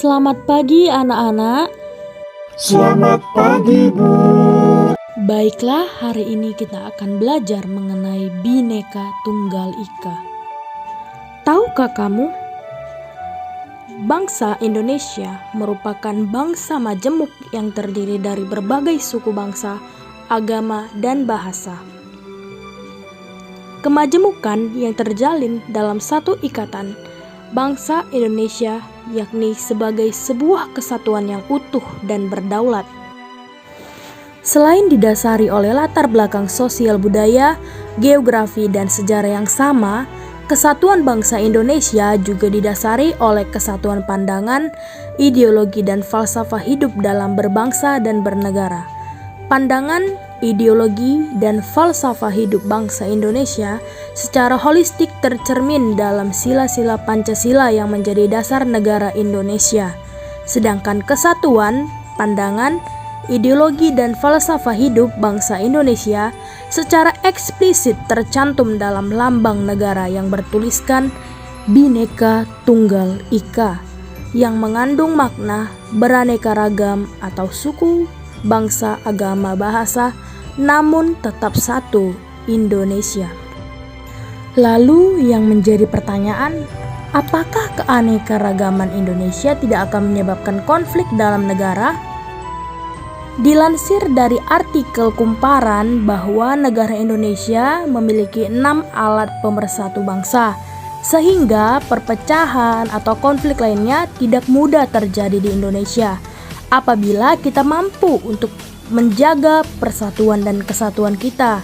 Selamat pagi anak-anak. Selamat pagi, Bu. Baiklah, hari ini kita akan belajar mengenai Bhinneka Tunggal Ika. Tahukah kamu? Bangsa Indonesia merupakan bangsa majemuk yang terdiri dari berbagai suku bangsa, agama, dan bahasa. Kemajemukan yang terjalin dalam satu ikatan bangsa Indonesia, yakni sebagai sebuah kesatuan yang utuh dan berdaulat. Selain didasari oleh latar belakang sosial budaya, geografi, dan sejarah yang sama, kesatuan bangsa Indonesia juga didasari oleh kesatuan pandangan, ideologi, dan falsafah hidup dalam berbangsa dan bernegara. Pandangan, ideologi, dan falsafah hidup bangsa Indonesia secara holistik tercermin dalam sila-sila Pancasila yang menjadi dasar negara Indonesia. Sedangkan kesatuan, pandangan, ideologi, dan falsafah hidup bangsa Indonesia secara eksplisit tercantum dalam lambang negara yang bertuliskan Bhinneka Tunggal Ika yang mengandung makna beraneka ragam atau suku, bangsa, agama, bahasa, namun tetap satu, Indonesia. Lalu yang menjadi pertanyaan, apakah keanekaragaman Indonesia tidak akan menyebabkan konflik dalam negara? Dilansir dari artikel Kumparan bahwa negara Indonesia memiliki 6 alat pemersatu bangsa, sehingga perpecahan atau konflik lainnya tidak mudah terjadi di Indonesia apabila kita mampu untuk menjaga persatuan dan kesatuan kita.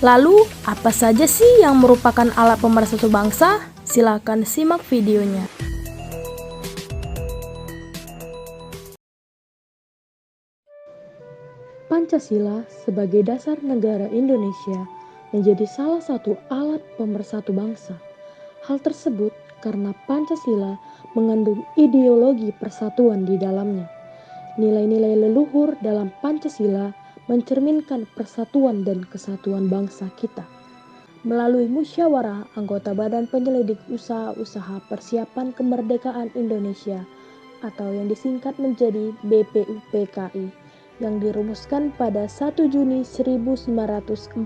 Lalu, apa saja sih yang merupakan alat pemersatu bangsa? Silakan simak videonya. Pancasila sebagai dasar negara Indonesia menjadi salah satu alat pemersatu bangsa. Hal tersebut karena Pancasila mengandung ideologi persatuan di dalamnya. Nilai-nilai leluhur dalam Pancasila mencerminkan persatuan dan kesatuan bangsa kita. Melalui musyawarah anggota Badan Penyelidik Usaha-usaha Persiapan Kemerdekaan Indonesia atau yang disingkat menjadi BPUPKI yang dirumuskan pada 1 Juni 1945.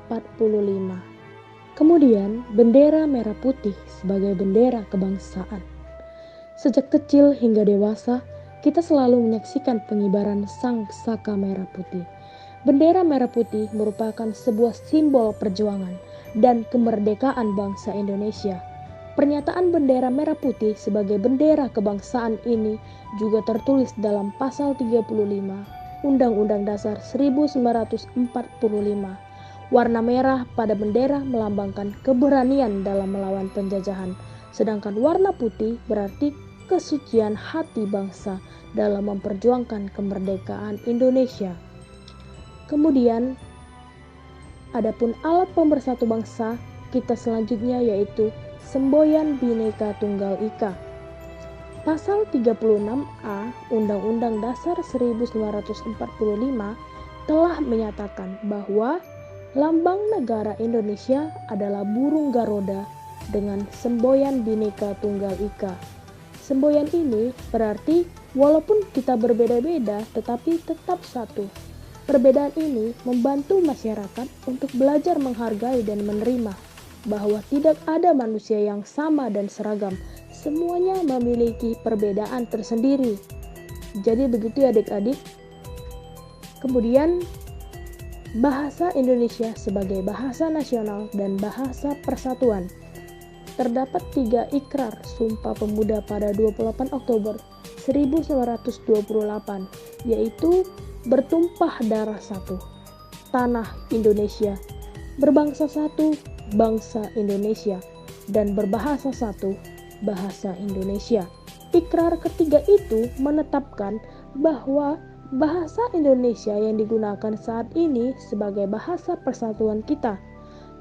Kemudian bendera merah putih sebagai bendera kebangsaan. Sejak kecil hingga dewasa, kita selalu menyaksikan pengibaran sang saka merah putih. Bendera merah putih merupakan sebuah simbol perjuangan dan kemerdekaan bangsa Indonesia. Pernyataan bendera merah putih sebagai bendera kebangsaan ini juga tertulis dalam pasal 35 Undang-Undang Dasar 1945. Warna merah pada bendera melambangkan keberanian dalam melawan penjajahan, sedangkan warna putih berarti kesucian hati bangsa dalam memperjuangkan kemerdekaan Indonesia. Kemudian, adapun alat pemersatu bangsa kita selanjutnya yaitu semboyan Bhinneka Tunggal Ika. Pasal 36A Undang-Undang Dasar 1945 telah menyatakan bahwa lambang negara Indonesia adalah burung garuda dengan semboyan Bhinneka Tunggal Ika. Semboyan ini berarti walaupun kita berbeda-beda tetapi tetap satu. Perbedaan ini membantu masyarakat untuk belajar menghargai dan menerima bahwa tidak ada manusia yang sama dan seragam. Semuanya memiliki perbedaan tersendiri. Jadi begitu ya adik-adik. Kemudian bahasa Indonesia sebagai bahasa nasional dan bahasa persatuan. Terdapat 3 ikrar Sumpah Pemuda pada 28 Oktober 1928, yaitu bertumpah darah satu, tanah Indonesia, berbangsa satu, bangsa Indonesia, dan berbahasa satu, bahasa Indonesia. Ikrar ketiga itu menetapkan bahwa bahasa Indonesia yang digunakan saat ini sebagai bahasa persatuan kita.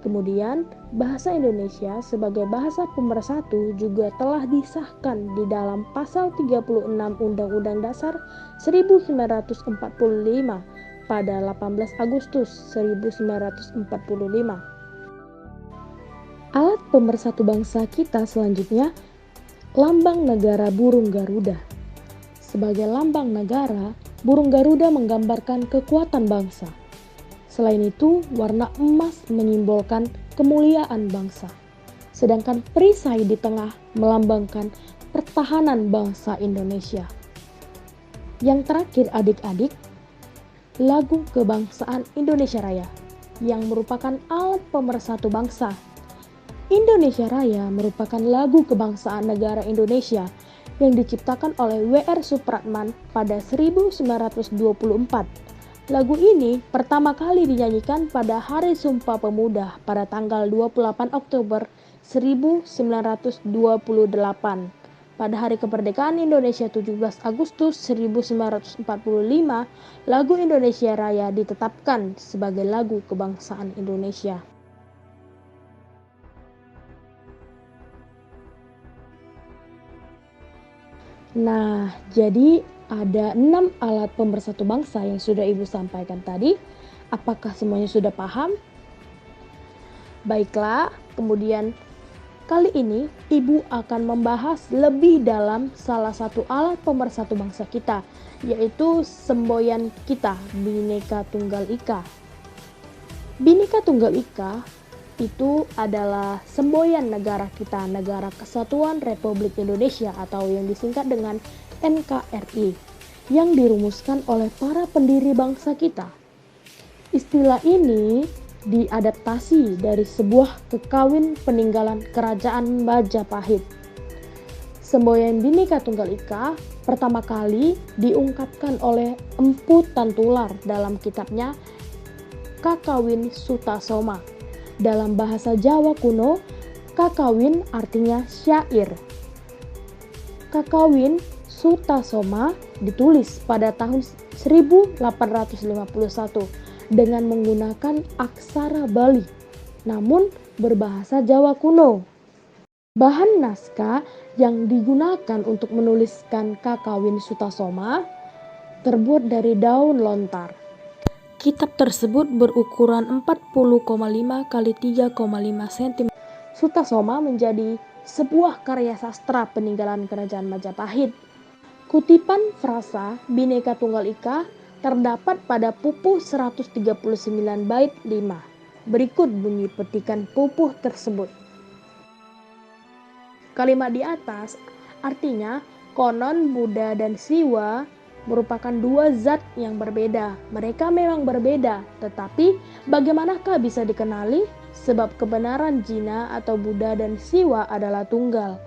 Kemudian, bahasa Indonesia sebagai bahasa pemersatu juga telah disahkan di dalam pasal 36 Undang-Undang Dasar 1945 pada 18 Agustus 1945. Alat pemersatu bangsa kita selanjutnya, lambang negara burung garuda. sebagai lambang negara, burung Garuda menggambarkan kekuatan bangsa. Selain itu, warna emas menyimbolkan kemuliaan bangsa. Sedangkan perisai di tengah melambangkan pertahanan bangsa Indonesia. Yang terakhir adik-adik, lagu kebangsaan Indonesia Raya yang merupakan alat pemersatu bangsa. Indonesia Raya merupakan lagu kebangsaan negara Indonesia yang diciptakan oleh W.R. Supratman pada 1924. Lagu ini pertama kali dinyanyikan pada Hari Sumpah Pemuda pada tanggal 28 Oktober 1928. Pada Hari Kemerdekaan Indonesia 17 Agustus 1945, lagu Indonesia Raya ditetapkan sebagai lagu kebangsaan Indonesia. Nah, jadi ada 6 alat pemersatu bangsa yang sudah Ibu sampaikan tadi. Apakah semuanya sudah paham? Baiklah, kemudian kali ini Ibu akan membahas lebih dalam salah satu alat pemersatu bangsa kita, yaitu semboyan kita, Bhinneka Tunggal Ika. Bhinneka Tunggal Ika itu adalah semboyan negara kita, Negara Kesatuan Republik Indonesia atau yang disingkat dengan NKRI, yang dirumuskan oleh para pendiri bangsa kita. Istilah ini diadaptasi dari sebuah kekawin peninggalan Kerajaan Majapahit. Semboyan Bhinneka Tunggal Ika pertama kali diungkapkan oleh Empu Tantular dalam kitabnya Kakawin Sutasoma. Dalam bahasa Jawa kuno, kakawin artinya syair. Kakawin Sutasoma ditulis pada tahun 1851 dengan menggunakan aksara Bali, namun berbahasa Jawa kuno. Bahan naskah yang digunakan untuk menuliskan Kakawin Sutasoma terbuat dari daun lontar. Kitab tersebut berukuran 40,5 x 3,5 cm. Sutasoma menjadi sebuah karya sastra peninggalan Kerajaan Majapahit. Kutipan frasa Bhinneka Tunggal Ika terdapat pada pupuh 139 bait 5. Berikut bunyi petikan pupuh tersebut. Kalimat di atas artinya konon Buddha dan Siwa merupakan dua zat yang berbeda. Mereka memang berbeda, tetapi bagaimanakah bisa dikenali? Sebab kebenaran Jina atau Buddha dan Siwa adalah tunggal.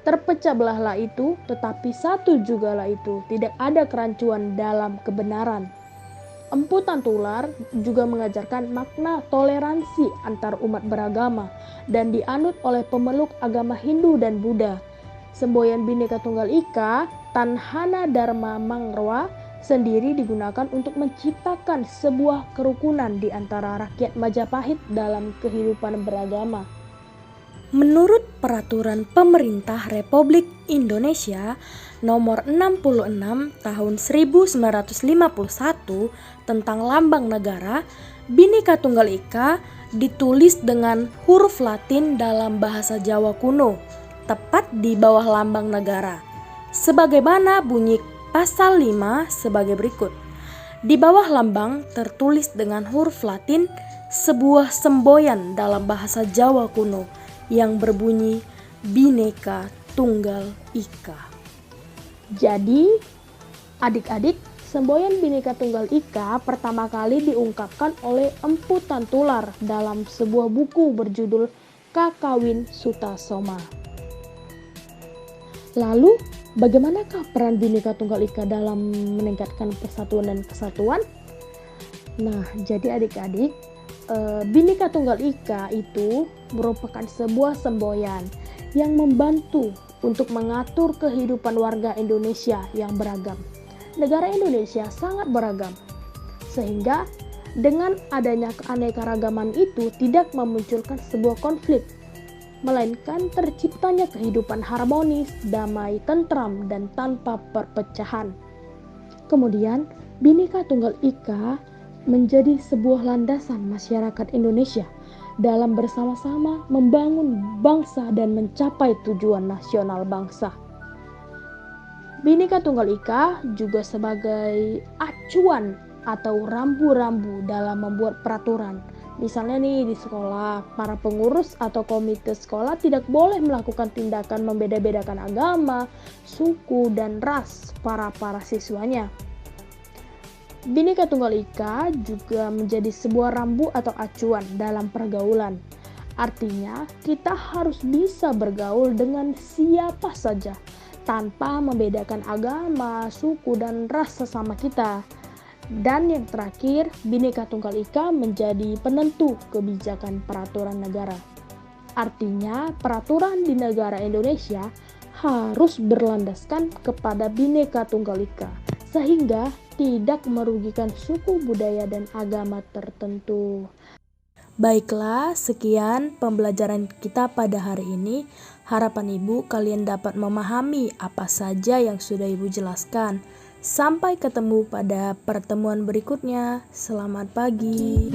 Terpecah belahlah itu, tetapi satu jugalah itu. Tidak ada kerancuan dalam kebenaran. Empu Tantular juga mengajarkan makna toleransi antar umat beragama dan dianut oleh pemeluk agama Hindu dan Buddha. Semboyan Bhinneka Tunggal Ika, Tanhana Dharma Mangrwa, sendiri digunakan untuk menciptakan sebuah kerukunan di antara rakyat Majapahit dalam kehidupan beragama. Menurut Peraturan Pemerintah Republik Indonesia Nomor 66 Tahun 1951 tentang Lambang Negara, Bhinneka Tunggal Ika ditulis dengan huruf Latin dalam bahasa Jawa kuno, tepat di bawah lambang negara. Sebagaimana bunyi pasal 5 sebagai berikut. Di bawah lambang tertulis dengan huruf Latin sebuah semboyan dalam bahasa Jawa kuno yang berbunyi Bhinneka Tunggal Ika. Jadi, adik-adik, semboyan Bhinneka Tunggal Ika pertama kali diungkapkan oleh Empu Tantular dalam sebuah buku berjudul Kakawin Sutasoma. Lalu, bagaimanakah peran Bhinneka Tunggal Ika dalam meningkatkan persatuan dan kesatuan? Nah, jadi adik-adik, Bhinneka Tunggal Ika itu merupakan sebuah semboyan yang membantu untuk mengatur kehidupan warga Indonesia yang beragam. Negara Indonesia sangat beragam, sehingga dengan adanya keanekaragaman itu tidak memunculkan sebuah konflik, melainkan terciptanya kehidupan harmonis, damai, tentram, dan tanpa perpecahan. Kemudian, Bhinneka Tunggal Ika menjadi sebuah landasan masyarakat Indonesia dalam bersama-sama membangun bangsa dan mencapai tujuan nasional bangsa. Bhinneka Tunggal Ika juga sebagai acuan atau rambu-rambu dalam membuat peraturan. Misalnya nih di sekolah, para pengurus atau komite sekolah tidak boleh melakukan tindakan membeda-bedakan agama, suku, dan ras para siswanya. Bhinneka Tunggal Ika juga menjadi sebuah rambu atau acuan dalam pergaulan. Artinya, kita harus bisa bergaul dengan siapa saja tanpa membedakan agama, suku, dan ras sesama kita. Dan yang terakhir, Bhinneka Tunggal Ika menjadi penentu kebijakan peraturan negara. Artinya, peraturan di negara Indonesia harus berlandaskan kepada Bhinneka Tunggal Ika, sehingga tidak merugikan suku, budaya, dan agama tertentu. Baiklah, sekian pembelajaran kita pada hari ini. Harapan Ibu kalian dapat memahami apa saja yang sudah Ibu jelaskan. Sampai ketemu pada pertemuan berikutnya. Selamat pagi.